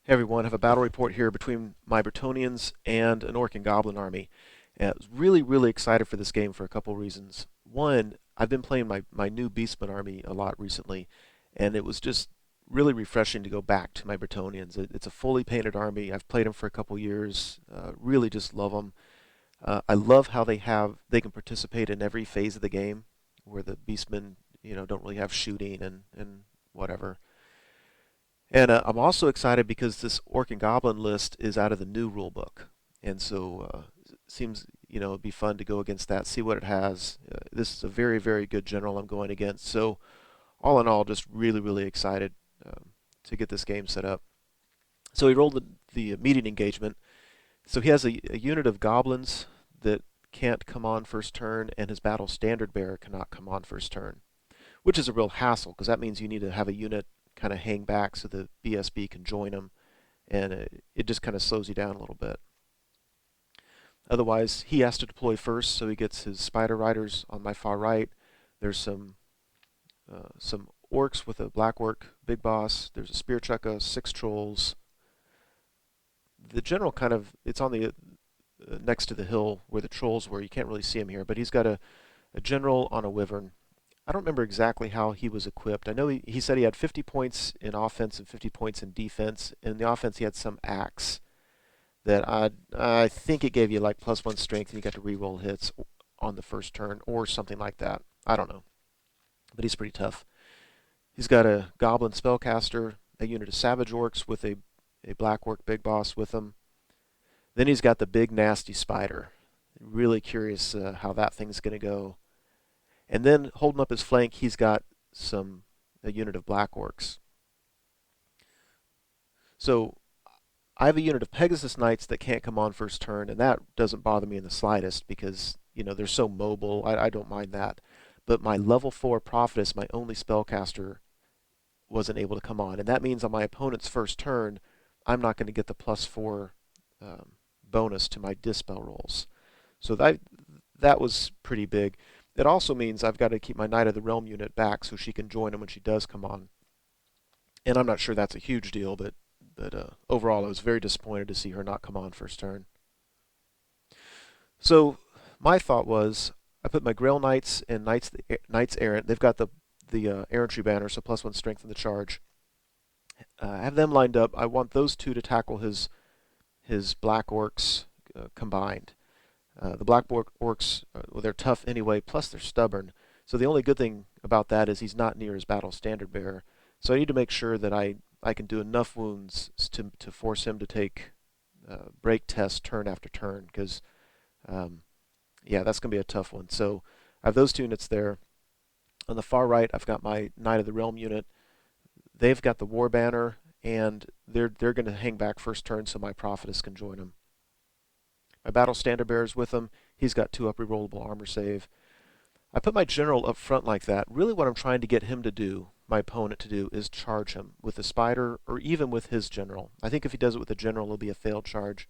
Hey everyone, I have a battle report here between my Bretonnians and an Orc and Goblin army. And I was really excited for this game for a couple reasons. One, I've been playing my new Beastman army a lot recently, and it was just really refreshing to go back to my Bretonnians. It's a fully painted army. I've played them for a couple years. Really just love them. I love how they can participate in every phase of the game, where the Beastmen, don't really have shooting and whatever. And I'm also excited because this Orc and Goblin list is out of the new rule book, and so it seems it'd be fun to go against that, see what it has. This is a very good general I'm going against. So all in all, just really excited to get this game set up. So he rolled the immediate engagement. So he has a unit of goblins that can't come on first turn, and his battle standard bearer cannot come on first turn, which is a real hassle because that means you need to have a unit kind of hang back so the BSB can join them, and it just kind of slows you down a little bit. Otherwise, he has to deploy first, so he gets his spider riders on my far right. There's some orcs with a black orc big boss. There's a spear chukka, 6 trolls. The general it's on the next to the hill where the trolls were. You can't really see him here, but he's got a general on a wyvern. I don't remember exactly how he was equipped. I know he said he had 50 points in offense and 50 points in defense. In the offense, he had some axe that I think it gave you like +1 strength, and you got to reroll hits on the first turn or something like that. I don't know, but he's pretty tough. He's got a goblin spellcaster, a unit of savage orcs with a black orc big boss with him. Then he's got the big nasty spider. Really curious how that thing's going to go. And then holding up his flank, he's got a unit of black orcs. So I have a unit of Pegasus Knights that can't come on first turn, and that doesn't bother me in the slightest because they're so mobile. I don't mind that. But my level 4 Prophetess, my only spellcaster, wasn't able to come on, and that means on my opponent's first turn, I'm not going to get the +4 bonus to my dispel rolls. So that was pretty big. It also means I've got to keep my Knight of the Realm unit back so she can join him when she does come on. And I'm not sure that's a huge deal, but overall I was very disappointed to see her not come on first turn. So my thought was I put my Grail Knights and Knights Errant. They've got the errantry banner, so +1 strength in the charge. I have them lined up. I want those two to tackle his black orcs combined. The black orcs, well, they're tough anyway, plus they're stubborn. So the only good thing about that is he's not near his battle standard bearer. So I need to make sure that I can do enough wounds to force him to take break tests turn after turn, because yeah, that's going to be a tough one. So I have those two units there. On the far right, I've got my Knight of the Realm unit. They've got the War Banner, and they're going to hang back first turn so my Prophetess can join them. My battle standard bearer's with him. He's got 2 up rerollable armor save. I put my general up front like that. Really what I'm trying to get him to do, my opponent to do, is charge him with the spider or even with his general. I think if he does it with the general, it'll be a failed charge.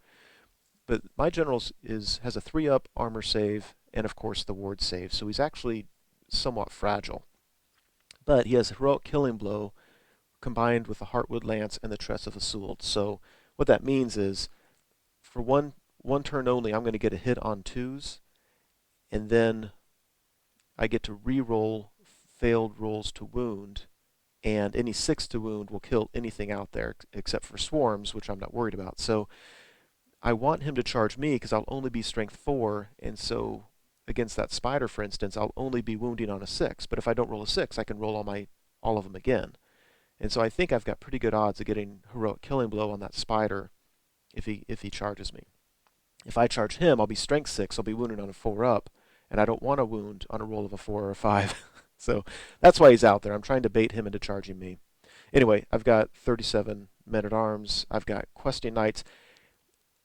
But my general has a 3 up armor save and of course the ward save, so he's actually somewhat fragile. But he has heroic killing blow combined with the Heartwood Lance and the Tress of Isolde. So what that means is for one turn only, I'm going to get a hit on 2s, and then I get to re-roll failed rolls to wound, and any 6 to wound will kill anything out there except for swarms, which I'm not worried about. So I want him to charge me because I'll only be strength 4, and so against that spider, for instance, I'll only be wounding on a 6. But if I don't roll a 6, I can roll all of them again. And so I think I've got pretty good odds of getting heroic killing blow on that spider if he charges me. If I charge him, I'll be strength 6. I'll be wounded on a 4 up, and I don't want to wound on a roll of a 4 or a 5. So that's why he's out there. I'm trying to bait him into charging me. Anyway, I've got 37 men-at-arms. I've got questing knights,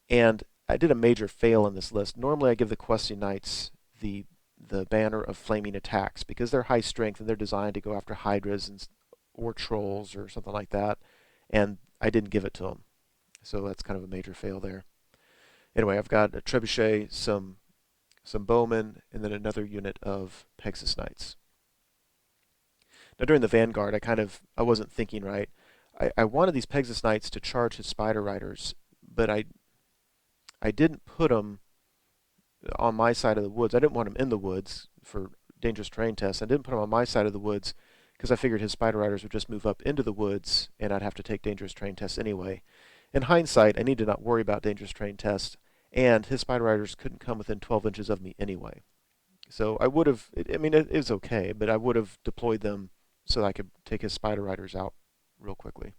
and I did a major fail in this list. Normally I give the questing knights the banner of flaming attacks because they're high strength and they're designed to go after hydras or trolls or something like that, and I didn't give it to them. So that's kind of a major fail there. Anyway, I've got a trebuchet, some bowmen, and then another unit of Pegasus Knights. Now during the Vanguard, I wasn't thinking right. I wanted these Pegasus Knights to charge his Spider Riders, but I didn't put them on my side of the woods. I didn't want them in the woods for dangerous terrain tests. I didn't put them on my side of the woods because I figured his Spider Riders would just move up into the woods and I'd have to take dangerous terrain tests anyway. In hindsight, I need to not worry about dangerous terrain tests, and his Spider Riders couldn't come within 12 inches of me anyway. So I would have, I mean, it is okay, but I would have deployed them so that I could take his Spider Riders out real quickly.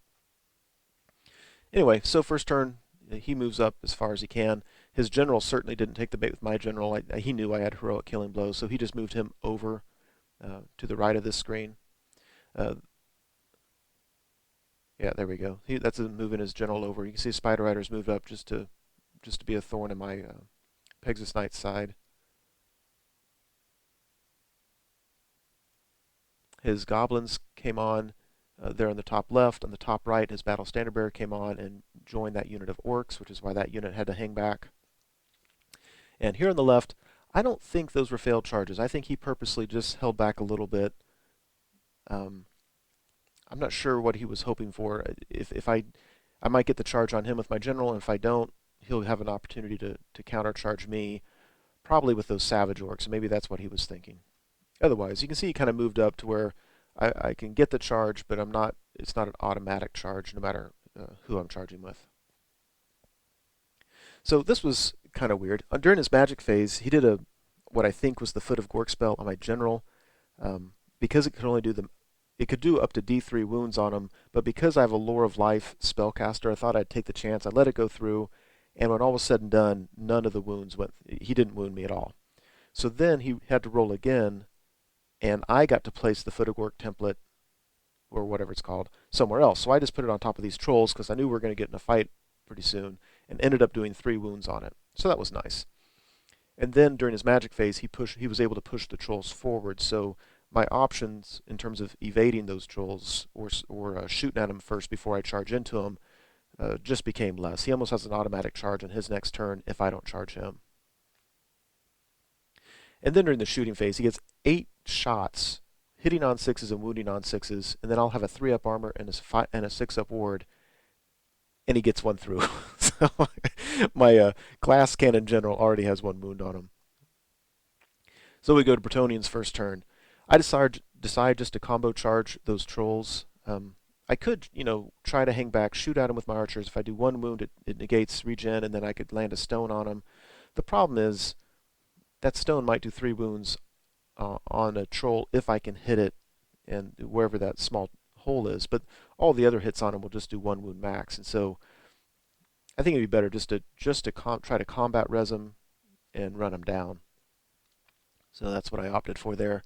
Anyway, so first turn, he moves up as far as he can. His general certainly didn't take the bait with my general. He knew I had heroic killing blows, so he just moved him over to the right of this screen. Uh, yeah, there we go. That's moving his general over. You can see Spider Riders moved up just to be a thorn in my Pegasus Knight's side. His goblins came on there on the top left. On the top right, his battle standard bearer came on and joined that unit of orcs, which is why that unit had to hang back. And here on the left, I don't think those were failed charges. I think he purposely just held back a little bit. Um, I'm not sure what he was hoping for. If I might get the charge on him with my general, and if I don't, he'll have an opportunity to countercharge me, probably with those savage orcs. So maybe that's what he was thinking. Otherwise, you can see he kind of moved up to where I can get the charge, but it's not an automatic charge no matter who I'm charging with. So this was kind of weird. During his magic phase, he did what I think was the Foot of Gork spell on my general. Because it could do up to D3 wounds on him, but because I have a Lore of Life spellcaster, I thought I'd take the chance. I let it go through, and when all was said and done, none of the wounds went. He didn't wound me at all. So then he had to roll again, and I got to place the Foot of Gork template, or whatever it's called, somewhere else. So I just put it on top of these trolls because I knew we were going to get in a fight pretty soon, and ended up doing 3 wounds on it. So that was nice. And then during his magic phase, he was able to push the trolls forward. So my options in terms of evading those trolls or shooting at them first before I charge into them just became less. He almost has an automatic charge on his next turn if I don't charge him. And then during the shooting phase, he gets 8 shots, hitting on 6s and wounding on 6s, and then I'll have a 3-up armor and a 6-up ward, and he gets 1 through. So my glass cannon general already has 1 wound on him. So we go to Bretonnians' first turn. I decide just to combo charge those trolls. I could, try to hang back, shoot at him with my archers. If I do 1 wound, it negates regen, and then I could land a stone on him. The problem is that stone might do 3 wounds on a troll if I can hit it, and wherever that small hole is. But all the other hits on him will just do 1 wound max, and so I think it'd be better just to try to combat res him and run him down. So that's what I opted for there.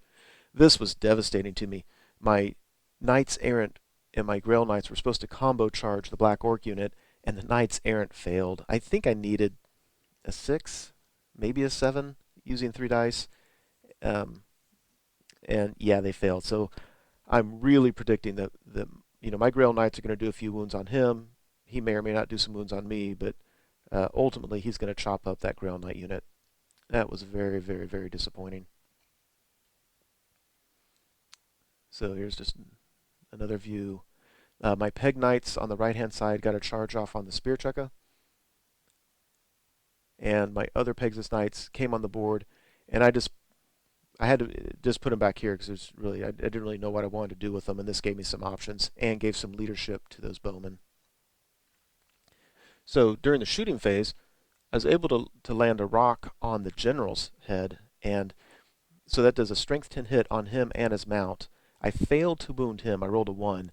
This was devastating to me. My Knights Errant and my Grail Knights were supposed to combo charge the Black Orc unit, and the Knights Errant failed. I think I needed a 6, maybe a 7, using 3 dice. And yeah, they failed. So I'm really predicting that my Grail Knights are going to do a few wounds on him. He may or may not do some wounds on me, but ultimately he's going to chop up that Grail Knight unit. That was very, very, very disappointing. So here's just another view. My Peg Knights on the right-hand side got a charge off on the Spear Chukka. And my other Pegasus Knights came on the board, and I had to just put them back here because I didn't really know what I wanted to do with them, and this gave me some options and gave some leadership to those bowmen. So during the shooting phase, I was able to land a rock on the general's head, and so that does a strength 10 hit on him and his mount. I failed to wound him. I rolled a 1,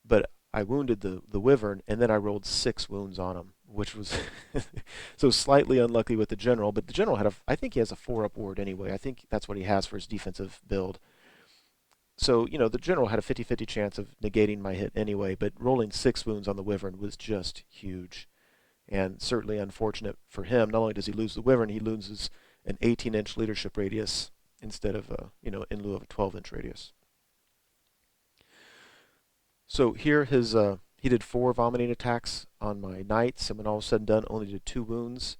but I wounded the wyvern, and then I rolled 6 wounds on him, which was so slightly unlucky with the general. But the general I think he has a 4-up ward anyway. I think that's what he has for his defensive build. So, the general had a 50-50 chance of negating my hit anyway, but rolling 6 wounds on the wyvern was just huge. And certainly unfortunate for him. Not only does he lose the wyvern, he loses an 18-inch leadership radius instead of, in lieu of a 12-inch radius. So here he did 4 vomiting attacks on my knights, and when all was said and done, only did 2 wounds.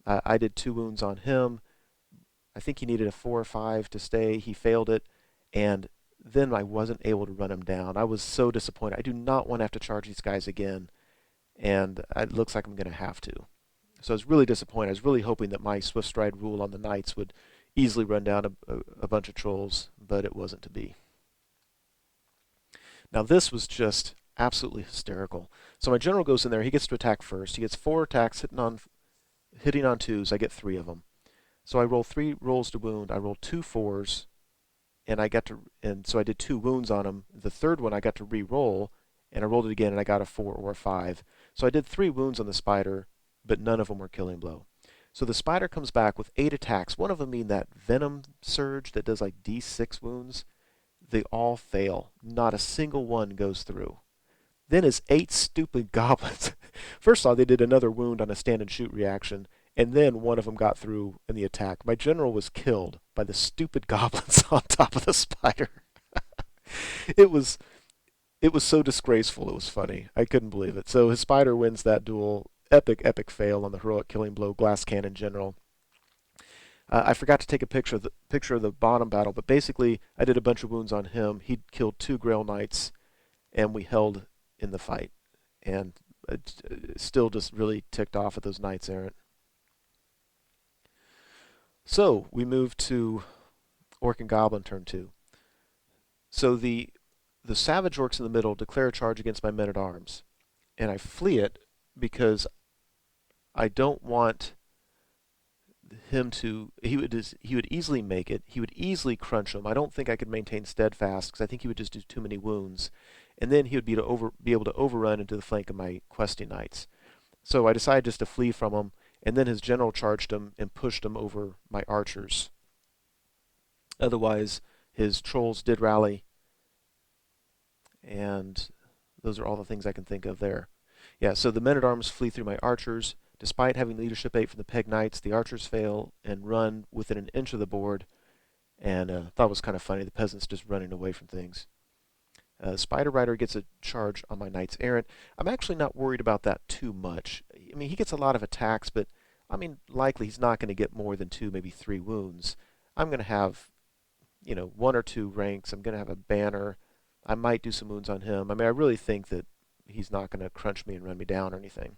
I did 2 wounds on him. I think he needed a 4 or 5 to stay. He failed it, and then I wasn't able to run him down. I was so disappointed. I do not want to have to charge these guys again, and it looks like I'm going to have to. So I was really disappointed. I was really hoping that my Swift Stride rule on the Knights would easily run down a bunch of trolls, but it wasn't to be. Now this was just absolutely hysterical. So my general goes in there. He gets to attack first. He gets 4 attacks hitting on 2s. I get 3 of them. So I roll 3 rolls to wound. I roll 2 4s, and so I did 2 wounds on him. The third one I got to re-roll, and I rolled it again, and I got a 4 or a 5. So I did 3 wounds on the spider, but none of them were killing blow. So the spider comes back with 8 attacks. One of them being that venom surge that does like D6 wounds. They all fail. Not a single one goes through. Then his 8 stupid goblins. First off, they did another wound on a stand and shoot reaction, and then one of them got through in the attack. My general was killed by the stupid goblins on top of the spider. it was it was so disgraceful. It was funny. I couldn't believe it. So his spider wins that duel. Epic fail on the heroic killing blow glass cannon general. I forgot to take a picture of the bottom battle, but basically I did a bunch of wounds on him. He killed 2 Grail Knights, and we held in the fight. And still just really ticked off at those Knights Errant. So we move to Orc and Goblin turn 2. So the Savage Orcs in the middle declare a charge against my men-at-arms, and I flee it because I don't want him to. He would easily make it. He would easily crunch him. I don't think I could maintain steadfast because I think he would just do too many wounds, and then he would be able to overrun into the flank of my questing knights. So I decided just to flee from him, and then his general charged him and pushed him over my archers. Otherwise, his trolls did rally, and those are all the things I can think of there. Yeah, so the men-at-arms flee through my archers. Despite having leadership 8 from the Peg Knights, the archers fail and run within an inch of the board, and thought it was kind of funny, the peasants just running away from things. Spider Rider gets a charge on my Knights Errant. I'm actually not worried about that too much. I mean, he gets a lot of attacks, but I mean, likely he's not going to get more than 2, maybe 3 wounds. I'm going to have, 1 or 2 ranks. I'm going to have a banner. I might do some wounds on him. I mean, I really think that he's not going to crunch me and run me down or anything.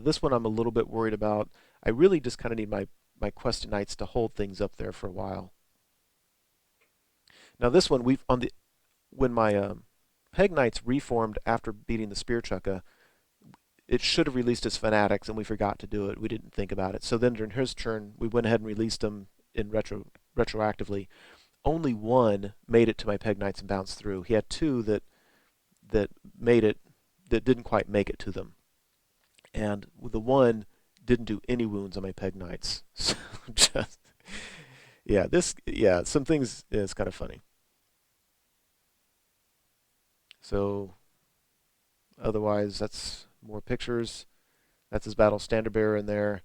This one I'm a little bit worried about. I really just kind of need my questing knights to hold things up there for a while. Now this one, when my Peg Knights reformed after beating the Spear Chukka, it should have released his fanatics, and we forgot to do it. We didn't think about it. So then during his turn, we went ahead and released them in retroactively. Only 1 made it to my Peg Knights and bounced through. He had 2 that made it, that didn't quite make it to them. And the 1 didn't do any wounds on my Peg Knights. So just, some things, it's kind of funny. So otherwise, that's more pictures. That's his battle standard bearer in there.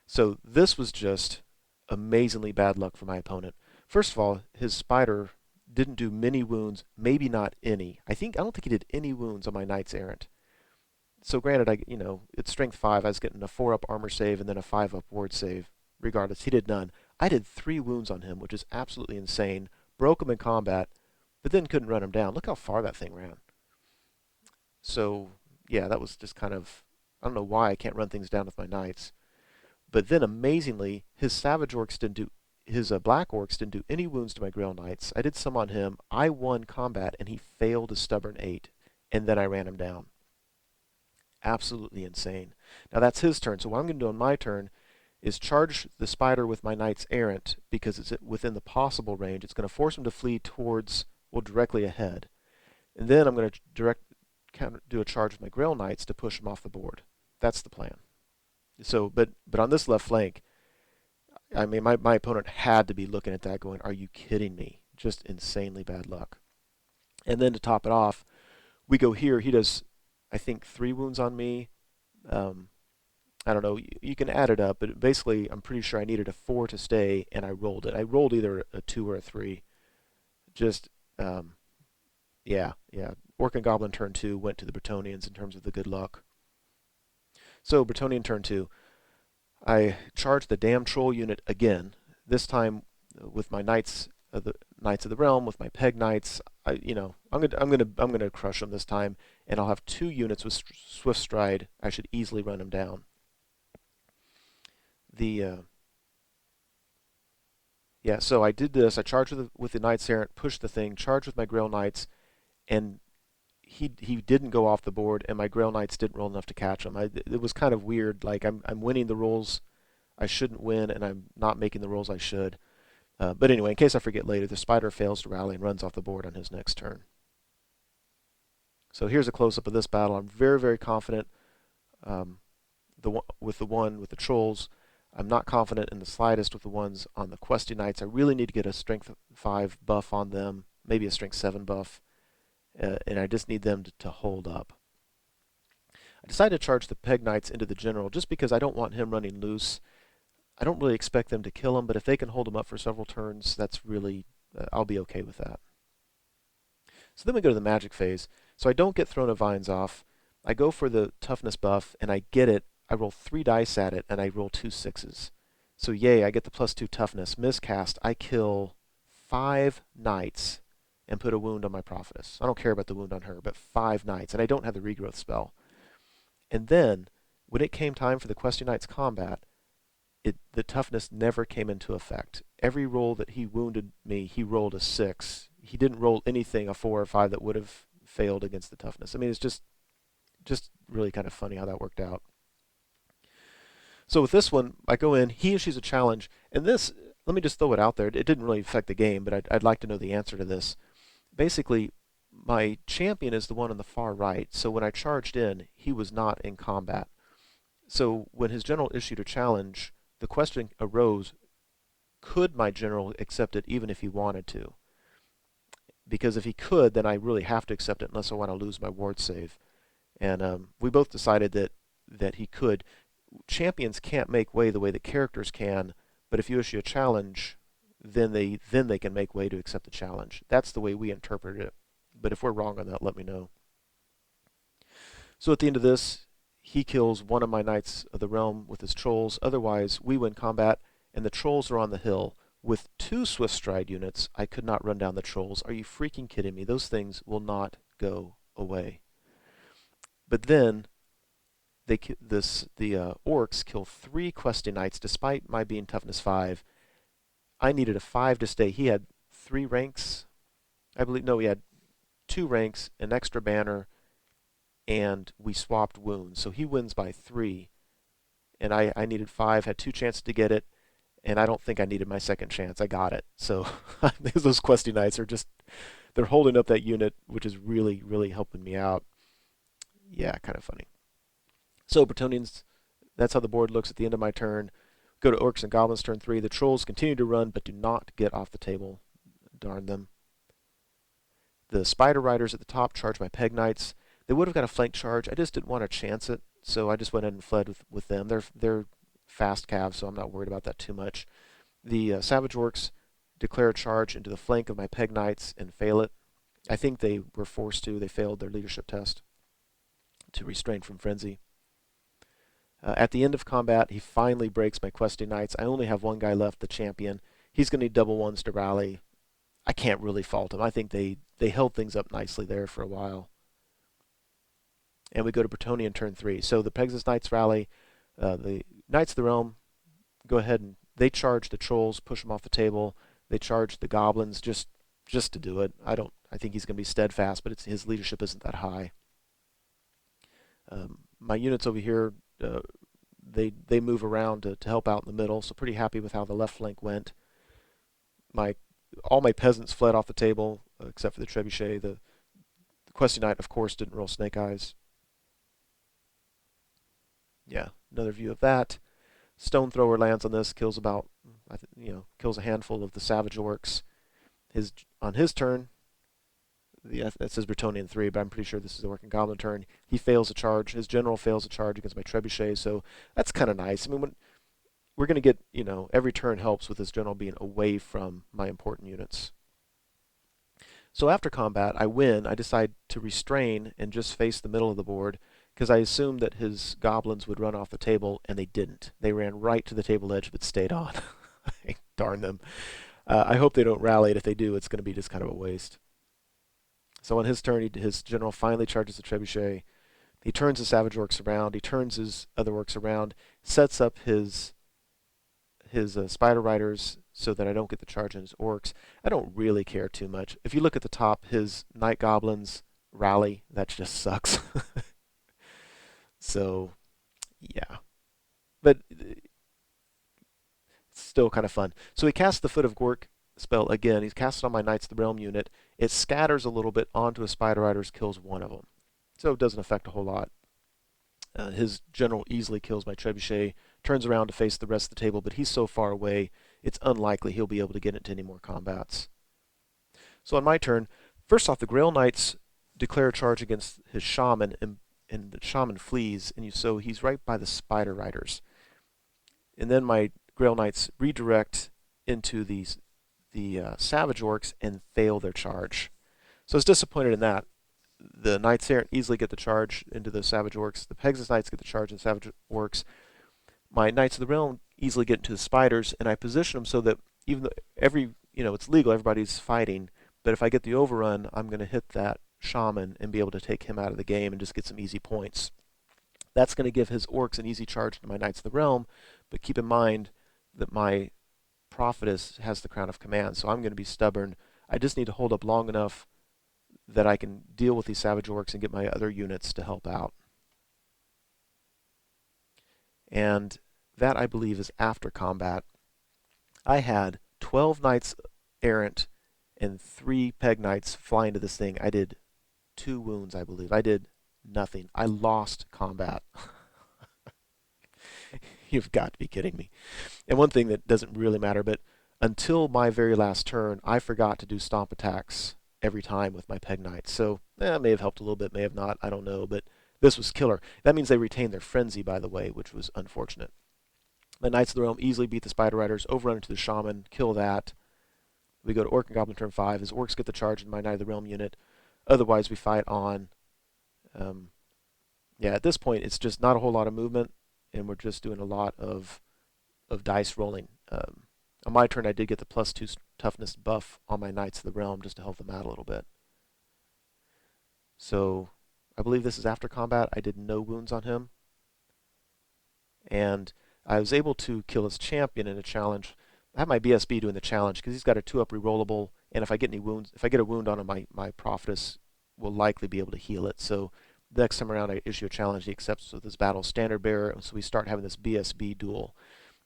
So this was just amazingly bad luck for my opponent. First of all, his spider didn't do many wounds, maybe not any. I don't think he did any wounds on my Knights Errant. So granted, it's strength 5. I was getting a 4-up armor save and then a 5-up ward save. Regardless, he did none. I did 3 wounds on him, which is absolutely insane. Broke him in combat, but then couldn't run him down. Look how far that thing ran. So yeah, that was just kind of, I don't know why I can't run things down with my knights. But then amazingly, his Black Orcs didn't do any wounds to my Grail Knights. I did some on him. I won combat, and he failed a stubborn 8, and then I ran him down. Absolutely insane. Now that's his turn. So what I'm going to do on my turn is charge the spider with my Knights Errant because it's within the possible range. It's going to force him to flee directly ahead. And then I'm going to do a charge with my Grail Knights to push him off the board. That's the plan. So, but on this left flank, I mean, my opponent had to be looking at that going, are you kidding me? Just insanely bad luck. And then to top it off, we go here. He does, I think, 3 wounds on me. I don't know. You can add it up, but basically, I'm pretty sure I needed a 4 to stay, and I rolled it. I rolled either a 2 or a 3. Just, yeah. Orc and Goblin turn 2 went to the Bretonnians in terms of the good luck. So, Bretonnian turn 2. I charged the damn troll unit again. This time, with my Knights of the Realm, with my Peg Knights. I'm gonna crush them this time, and I'll have 2 units with Swift Stride. I should easily run them down. The Yeah, so I did this. I charged with the Knights Errant, pushed the thing, charged with my Grail Knights, and he didn't go off the board, and my Grail Knights didn't roll enough to catch him. It was kind of weird. Like I'm winning the rolls I shouldn't win, and I'm not making the rolls I should. But anyway, in case I forget later, the Spider fails to rally and runs off the board on his next turn. So here's a close-up of this battle. I'm very, very confident with the Trolls. I'm not confident in the slightest with the ones on the Questy Knights. I really need to get a Strength 5 buff on them, maybe a Strength 7 buff, and I just need them to hold up. I decided to charge the Peg Knights into the General just because I don't want him running loose. I don't really expect them to kill him, but if they can hold him up for several turns, that's really, I'll be okay with that. So then we go to the magic phase. So I don't get Throne of Vines off. I go for the toughness buff, and I get it. I roll 3 dice at it, and I roll 2 6s. So yay, I get the +2 toughness. Miscast, I kill 5 knights and put a wound on my prophetess. I don't care about the wound on her, but 5 knights, and I don't have the regrowth spell. And then, when it came time for the Questy Knights combat, the toughness never came into effect. Every roll that he wounded me, he rolled a 6. He didn't roll anything, a 4 or 5, that would have failed against the toughness. I mean, it's just really kind of funny how that worked out. So with this one, I go in, he issues a challenge, and this, let me just throw it out there. It didn't really affect the game, but I'd like to know the answer to this. Basically, my champion is the one on the far right, so when I charged in, he was not in combat. So when his general issued a challenge, the question arose, could my general accept it even if he wanted to? Because if he could, then I really have to accept it unless I want to lose my ward save. And we both decided that he could. Champions can't make way the way the characters can, but if you issue a challenge, then they can make way to accept the challenge. That's the way we interpret it. But if we're wrong on that, let me know. So at the end of this, he kills one of my Knights of the Realm with his Trolls. Otherwise, we win combat, and the Trolls are on the hill. With 2 Swift Stride units, I could not run down the Trolls. Are you freaking kidding me? Those things will not go away. But then, the Orcs kill 3 Questy Knights, despite my being toughness 5. I needed a 5 to stay. He had 3 ranks. I believe, no, he had 2 ranks, an extra banner, and we swapped wounds. So he wins by 3, and I needed 5, had 2 chances to get it, and I don't think I needed my second chance. I got it. So those Questy Knights are just, they're holding up that unit, which is really, really helping me out. Yeah, kind of funny. So Bretonnians, that's how the board looks at the end of my turn. Go to Orcs and Goblins turn 3. The Trolls continue to run, but do not get off the table. Darn them. The Spider Riders at the top charge my Peg Knights. They would have got a flank charge. I just didn't want to chance it, so I just went in and fled with them. They're fast calves, so I'm not worried about that too much. The Savage Orcs declare a charge into the flank of my Peg Knights and fail it. I think they were forced to. They failed their leadership test to restrain from frenzy. At the end of combat, he finally breaks my Questy Knights. I only have one guy left, the champion. He's going to need double ones to rally. I can't really fault him. I think they held things up nicely there for a while. And we go to Bretonnia in turn 3. So the Pegasus Knights rally. The Knights of the Realm go ahead and they charge the Trolls, push them off the table. They charge the Goblins just to do it. I think he's going to be steadfast, but his leadership isn't that high. My units over here, they move around to help out in the middle, so pretty happy with how the left flank went. All my peasants fled off the table, except for the Trebuchet. The Questy Knight, of course, didn't roll Snake Eyes. Yeah, another view of that. Stone Thrower lands on this, kills kills a handful of the Savage Orcs. On his turn, that says Bretonnian 3, but I'm pretty sure this is the Working Goblin turn. He fails a charge. His general fails a charge against my Trebuchet, so that's kind of nice. I mean, we're going to get, every turn helps with his general being away from my important units. So after combat, I win. I decide to restrain and just face the middle of the board, because I assumed that his goblins would run off the table, and they didn't. They ran right to the table edge but stayed on. Darn them. I hope they don't rally it. If they do, it's going to be just kind of a waste. So on his turn, his general finally charges the trebuchet. He turns the Savage Orcs around. He turns his other orcs around. Sets up his Spider Riders so that I don't get the charge on his orcs. I don't really care too much. If you look at the top, his Night Goblins rally. That just sucks. So yeah, but it's still kind of fun. So he casts the Foot of Gork spell again. He's cast it on my Knights of the Realm unit. It scatters a little bit onto his Spider Riders, kills one of them. So it doesn't affect a whole lot. His general easily kills my trebuchet, turns around to face the rest of the table, but he's so far away, it's unlikely he'll be able to get into any more combats. So on my turn, first off, the Grail Knights declare a charge against his Shaman, and the Shaman flees, and so he's right by the Spider Riders. And then my Grail Knights redirect into the Savage Orcs and fail their charge. So I was disappointed in that. The Knights Errant easily get the charge into the Savage Orcs. The Pegasus Knights get the charge into the Savage Orcs. My Knights of the Realm easily get into the Spiders, and I position them so that even though it's legal, everybody's fighting, but if I get the overrun, I'm going to hit that Shaman and be able to take him out of the game and just get some easy points. That's going to give his Orcs an easy charge to my Knights of the Realm, but keep in mind that my Prophetess has the Crown of Command, so I'm going to be stubborn. I just need to hold up long enough that I can deal with these Savage Orcs and get my other units to help out. And that, I believe, is after combat. I had 12 Knights Errant and 3 Peg Knights fly into this thing. I did 2 wounds, I believe. I did nothing. I lost combat. You've got to be kidding me. And one thing that doesn't really matter, but until my very last turn, I forgot to do stomp attacks every time with my Peg Knights. So it may have helped a little bit, may have not, I don't know, but this was killer. That means they retained their frenzy, by the way, which was unfortunate. The Knights of the Realm easily beat the Spider Riders, overrun into the Shaman, kill that. We go to Orc and Goblin turn 5. His Orcs get the charge in my Knight of the Realm unit. Otherwise, we fight on. At this point, it's just not a whole lot of movement, and we're just doing a lot of dice rolling. On my turn, I did get the +2 toughness buff on my Knights of the Realm just to help them out a little bit. So I believe this is after combat. I did no wounds on him. And I was able to kill his champion in a challenge. I have my BSB doing the challenge because he's got a 2-up rerollable, and if I get any wounds, if I get a wound on him, my Prophetess will likely be able to heal it. So the next time around I issue a challenge, he accepts with his battle standard bearer, and so we start having this BSB duel.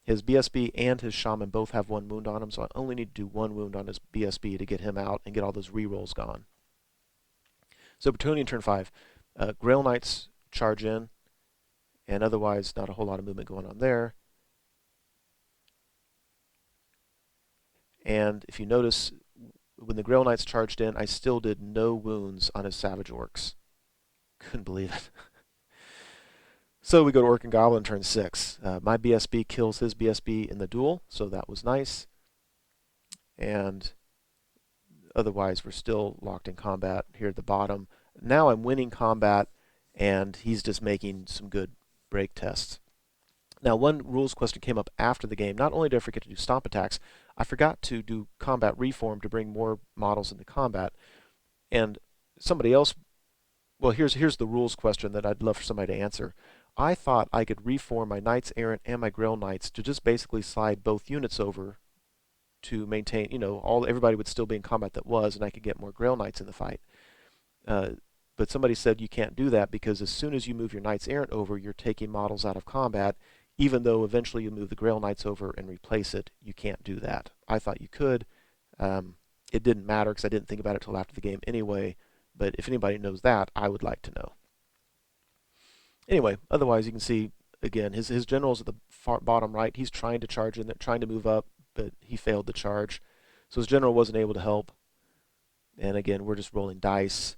His BSB and his Shaman both have 1 wound on him, so I only need to do 1 wound on his BSB to get him out and get all those rerolls gone. So Bretonnian turn 5. Grail Knights charge in, and otherwise not a whole lot of movement going on there. And if you notice, when the Grail Knights charged in, I still did no wounds on his Savage Orcs. Couldn't believe it. So we go to Orc and Goblin turn 6. My BSB kills his BSB in the duel, so that was nice. And otherwise, we're still locked in combat here at the bottom. Now I'm winning combat, and he's just making some good break tests. Now, one rules question came up after the game. Not only did I forget to do stomp attacks, I forgot to do combat reform to bring more models into combat. And somebody else, well, here's the rules question that I'd love for somebody to answer. I thought I could reform my Knights Errant and my Grail Knights to just basically slide both units over to maintain, everybody would still be in combat that was, and I could get more Grail Knights in the fight. But somebody said you can't do that because as soon as you move your Knights Errant over, you're taking models out of combat. Even though eventually you move the Grail Knights over and replace it, you can't do that. I thought you could. It didn't matter because I didn't think about it until after the game anyway. But if anybody knows that, I would like to know. Anyway, otherwise you can see, again, his general's at the far bottom right. He's trying to charge in there, trying to move up, but he failed the charge. So his general wasn't able to help. And again, we're just rolling dice.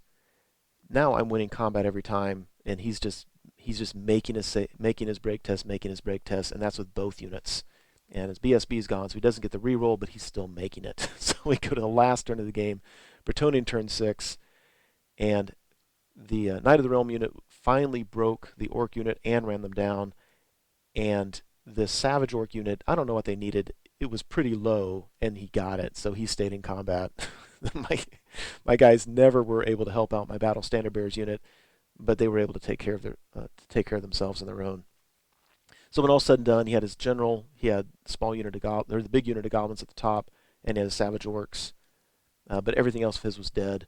Now I'm winning combat every time, and he's just making his break test, and that's with both units. And his BSB is gone, so he doesn't get the reroll, but he's still making it. So we go to the last turn of the game, Bretonnian turn 6, and the Knight of the Realm unit finally broke the Orc unit and ran them down. And the Savage Orc unit, I don't know what they needed. it was pretty low, and he got it, so he stayed in combat. my my guys never were able to help out my battle standard bearers unit, but they were able to take care of themselves on their own. So when all said and done, he had his general, he had the small unit of or the big unit of goblins at the top, and he had the savage orcs. But everything else of his was dead.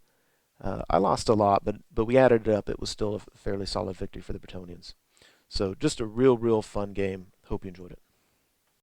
I lost a lot, but we added it up. It was still a fairly solid victory for the Bretonnians. So just a real fun game. Hope you enjoyed it.